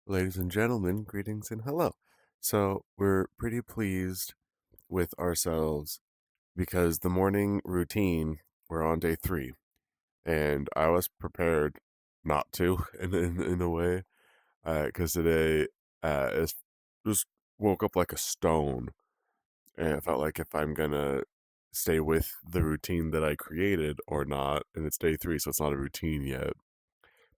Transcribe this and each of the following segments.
Ladies and gentlemen, greetings and hello. So, we're pretty pleased with ourselves because the morning routine, we're on day 3, and I was prepared not to in a way, because today is just woke up like a stone, and it felt like if I'm gonna stay with the routine that I created or not, and it's day 3, so it's not a routine yet.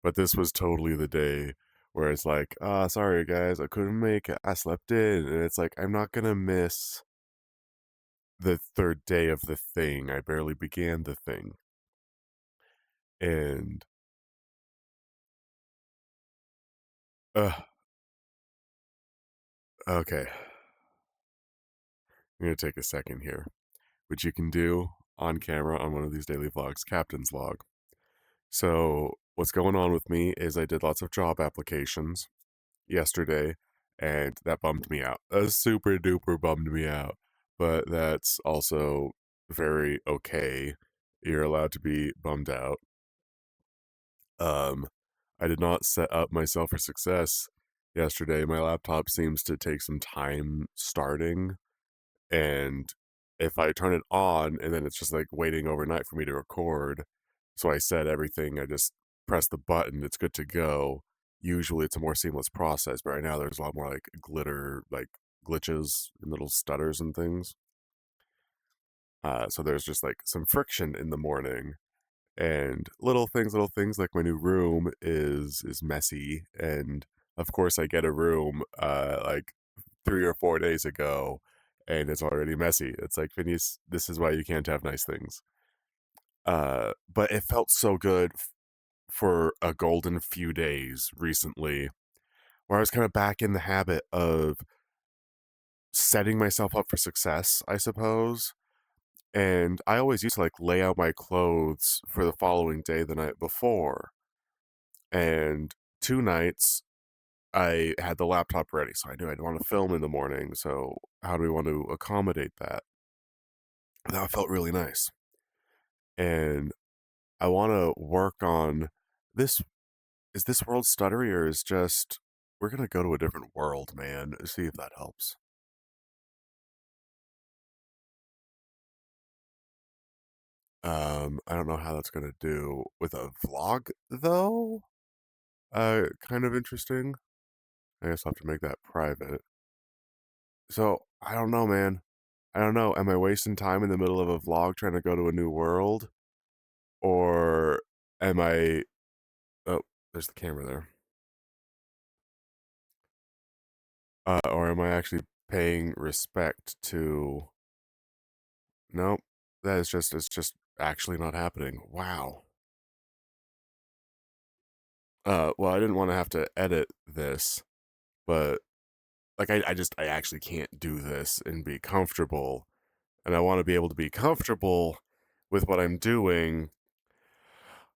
But this was totally the day where it's like, "Ah, sorry guys, I couldn't make it. I slept in." And it's like, I'm not gonna miss the third day of the thing. I barely began the thing. And uh okay. I'm gonna take a second here, which you can do on camera on one of these daily vlogs, Captain's Log. So what's going on with me is I did lots of job applications yesterday, and that bummed me out. Super duper bummed me out. But that's also very okay. You're allowed to be bummed out. Um, I did not set up myself for success yesterday. My laptop seems to take some time starting, and if I turn it on and then it's just like waiting overnight for me to record, so I set everything, I just press the button, it's good to go. Usually it's a more seamless process, but right now there's a lot more like glitter, like glitches and little stutters and things. So there's just like some friction in the morning and little things like my new room is messy, and of course I get a room like 3 or 4 days ago, and it's already messy. It's like, Phineas, this is why you can't have nice things. But it felt so good for a golden few days recently, where I was kind of back in the habit of setting myself up for success, I suppose. And I always used to like lay out my clothes for the following day the night before. And 2 nights I had the laptop ready, so I knew I'd want to film in the morning. So how do we want to accommodate that? That felt really nice. And I want to work on this. Is this world stuttery, or is just we're gonna go to a different world, man? See if that helps. I don't know how that's gonna do with a vlog though. Kind of interesting. I guess I'll have to make that private. So I don't know, man. I don't know. Am I wasting time in the middle of a vlog trying to go to a new world, or am I? Oh, there's the camera there. Or am I actually paying respect to? Nope. That is just it's just actually not happening. Wow. Well, I didn't want to have to edit this, but like I actually can't do this and be comfortable. And I want to be able to be comfortable with what I'm doing.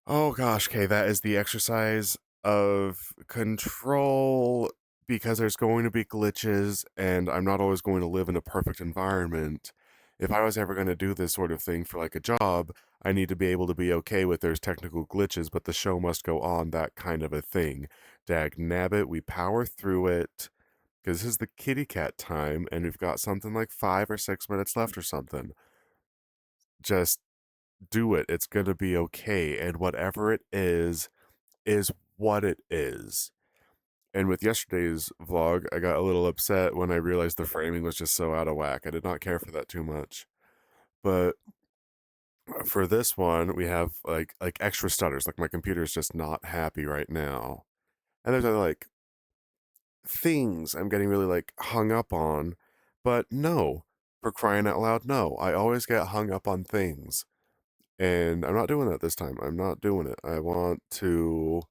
Oh gosh, okay, that is the exercise of control, because there's going to be glitches and I'm not always going to live in a perfect environment. If I was ever going to do this sort of thing for like a job, I need to be able to be okay with there's technical glitches, but the show must go on, that kind of a thing. Dag nabbit, we power through it because this is the kitty cat time and we've got something like 5 or 6 minutes left or something. Just do it. It's going to be okay. And whatever it is what it is. And with yesterday's vlog, I got a little upset when I realized the framing was just so out of whack. I did not care for that too much. But for this one, we have like extra stutters. Like my computer is just not happy right now. And there's other like things I'm getting really like hung up on. But no, for crying out loud, no. I always get hung up on things. And I'm not doing that this time. I'm not doing it. I want to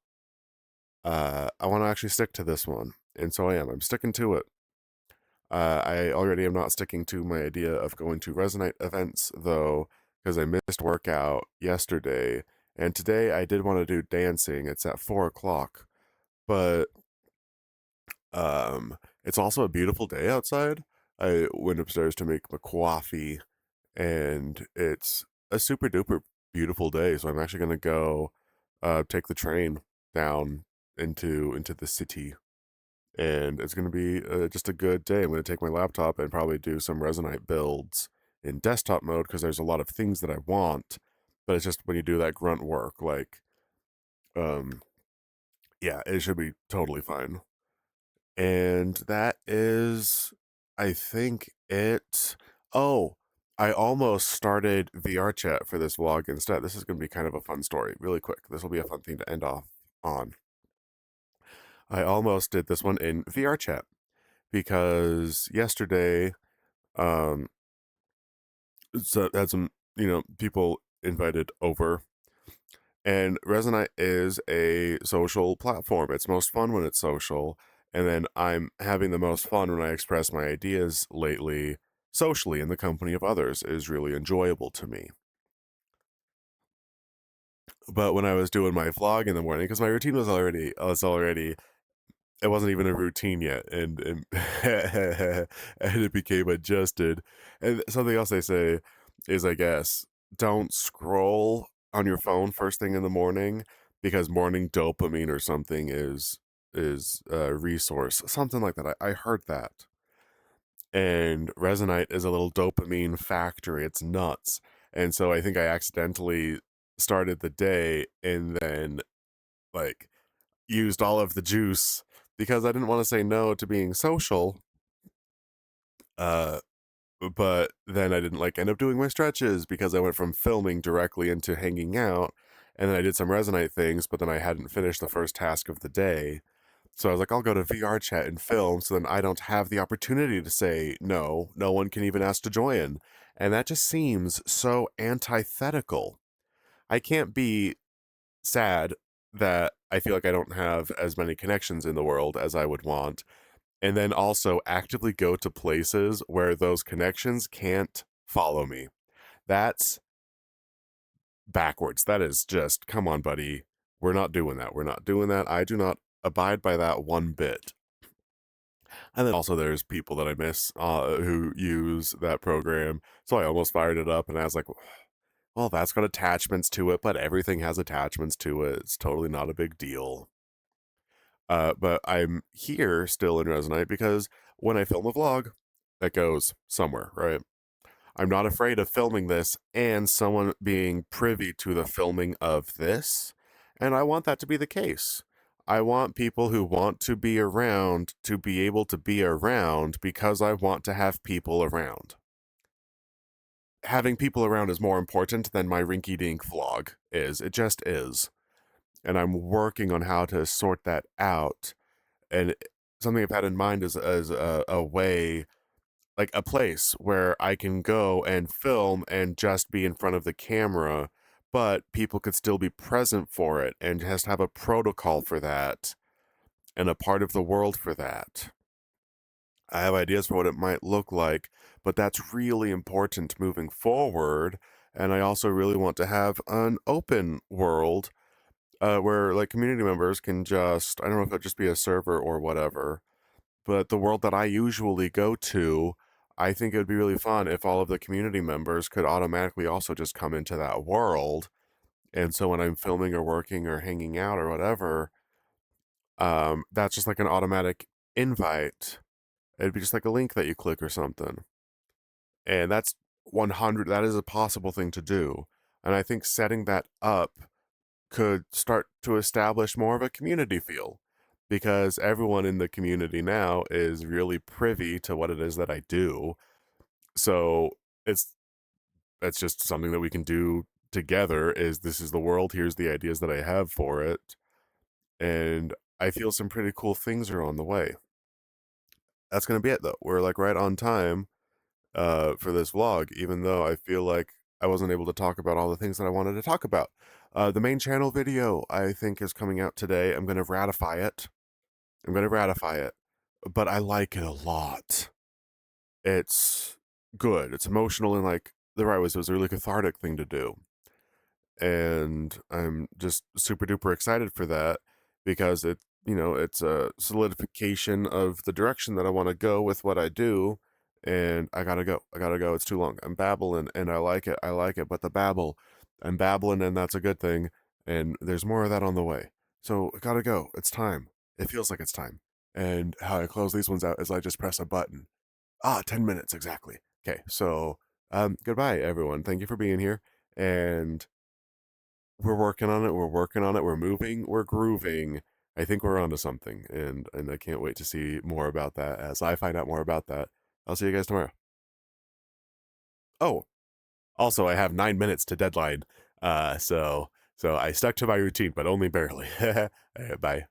actually stick to this one. And so I am. I'm sticking to it. I already am not sticking to my idea of going to Resonate events, though, because I missed workout yesterday. And today I did want to do dancing. It's at 4 o'clock. But it's also a beautiful day outside. I went upstairs to make my coffee, and it's a super duper beautiful day. So I'm actually going to go take the train down into the city. and it's going to be just a good day. I'm going to take my laptop and probably do some Resonite builds in desktop mode because there's a lot of things that I want, but it's just when you do that grunt work, like, um, yeah, it should be totally fine. And that is, I think it. Oh, I almost started VR chat for this vlog instead. This is going to be kind of a fun story, really quick. This will be a fun thing to end off on. I almost did this one in VR chat because yesterday, um, so had some, people invited over. And Resonite is a social platform. It's most fun when it's social. And then I'm having the most fun when I express my ideas lately socially in the company of others is really enjoyable to me. But when I was doing my vlog in the morning, because my routine was already it wasn't even a routine yet, and and it became adjusted. And something else they say is, I guess, don't scroll on your phone first thing in the morning because morning dopamine or something is a resource, something like that. I heard that. And Resonite is a little dopamine factory. It's nuts. And so I think I accidentally started the day and then like used all of the juice because I didn't want to say no to being social. Uh, but then I didn't like end up doing my stretches because I went from filming directly into hanging out. And then I did some Resonite things, but then I hadn't finished the first task of the day. So I was like, I'll go to VR chat and film so then I don't have the opportunity to say no. No one can even ask to join. And that just seems so antithetical. I can't be sad that I feel like I don't have as many connections in the world as I would want, and then also actively go to places where those connections can't follow me. That's backwards. That is just, come on, buddy. We're not doing that. We're not doing that. I do not abide by that one bit. And then also there's people that I miss who use that program. So I almost fired it up and I was like, well, that's got attachments to it, but everything has attachments to it. It's totally not a big deal. But I'm here still in Resonite because when I film a vlog, that goes somewhere, right? I'm not afraid of filming this and someone being privy to the filming of this. And I want that to be the case. I want people who want to be around to be able to be around because I want to have people around. Having people around is more important than my rinky dink vlog is. It just is. And I'm working on how to sort that out. And something I've had in mind is as a way, like a place where I can go and film and just be in front of the camera, but people could still be present for it and has to have a protocol for that and a part of the world for that. I have ideas for what it might look like, but that's really important moving forward. And I also really want to have an open world where like community members can just, I don't know if it'll just be a server or whatever, but the world that I usually go to, I think it would be really fun if all of the community members could automatically also just come into that world. And so when I'm filming or working or hanging out or whatever, that's just like an automatic invite. It'd be just like a link that you click or something. And that's 100, that is a possible thing to do. And I think setting that up could start to establish more of a community feel because everyone in the community now is really privy to what it is that I do. So it's it's just something that we can do together is this is the world, here's the ideas that I have for it, and I feel some pretty cool things are on the way. That's going to be it though. We're like right on time for this vlog, even though I feel like I wasn't able to talk about all the things that I wanted to talk about. The main channel video, I think, is coming out today. I'm going to ratify it. I'm going to ratify it. But I like it a lot. It's good. It's emotional and like the right was. It was a really cathartic thing to do. And I'm just super duper excited for that because it's a solidification of the direction that I want to go with what I do. And I gotta go. I gotta go. It's too long. I'm babbling and I like it. I like it. But the babble, I'm babbling and that's a good thing. And there's more of that on the way. So I gotta go. It's time. It feels like it's time. And how I close these ones out is I just press a button. 10 minutes exactly. Okay, so goodbye everyone. Thank you for being here. And we're working on it. We're working on it. We're moving. We're grooving. I think we're onto something, and I can't wait to see more about that as I find out more about that. I'll see you guys tomorrow. Oh, also I have 9 minutes to deadline. So I stuck to my routine, but only barely. Bye.